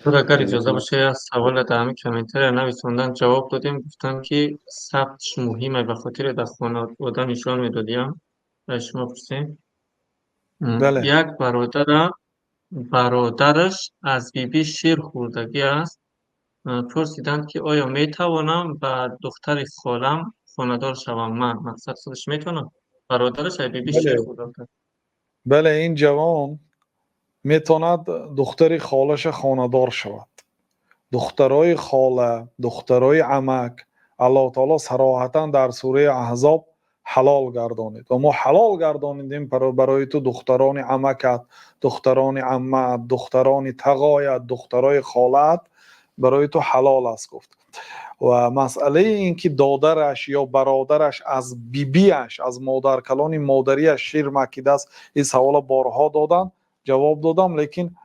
اگر اجازه باشه از سوال دهم کامنتر نویسندن جواب دادیم، گفتن که ثبتش مهمه به خاطر در خانواده نشان میدادیم. شما پرسیم بله یک برادرش از بیبی شیر خوردگی است. پرسیدند که آیا می توانم به دختر خالم خاندار شوم؟ من مقصد خودش میتونم برادرش از بیبی شیر بله خورده. بله این جوان میتواند دختر خالش خاندار شود. دخترای خاله، دخترای عمک الله تعالی صراحتا در سوره احزاب حلال گردانید و ما حلال گردانیدیم برای تو دختران عمکت، دختران عمت، دختران تقایت، دخترای خالت برای تو حلال است گفت. و مسئله این که دادرش یا برادرش از بیبیش از مادر کلان مادریش شیر مکیده است، این سوال بارها دادم جواب دادم، لیکن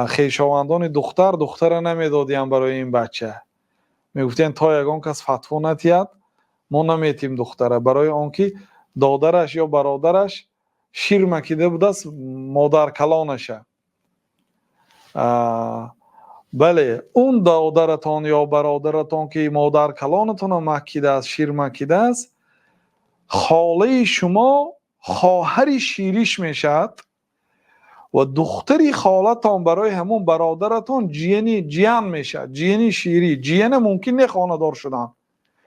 خویشاوندان دختر نمیدادیم برای این بچه. میگفتین تا یگان کس فتوا نتید ما نمیتیم دختره، برای آنکه دادرش یا برادرش شیر مکیده بوده است مادر کلانشه. بله اون دادرتان یا برادرتان که مادر کلانتان مکیده است شیر مکیده است، خاله شما خواهر شیریش میشد و دختری خالتان برای همون برادرتان جیان میشه، جیانی شیری. جیان ممکن نه خاندار شدن،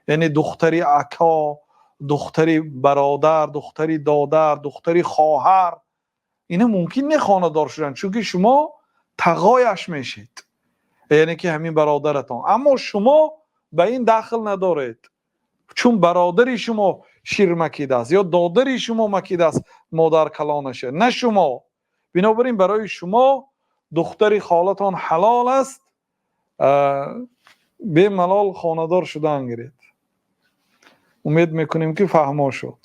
یعنی دختری اکا، دختری برادر، دختری دادر، دختری خواهر، اینا ممکن نه خاندار شدن چون که شما تقایش میشید، یعنی که همین برادرتان. اما شما به این دخل ندارید چون برادری شما شیر مکیده است یا دادری شما مکیده است مادر کلانشه، نه شما. بنابراین برای شما دختری خالتان حلال است، به ملال خاندار شدن گیرید. امید میکنیم که فهما شد.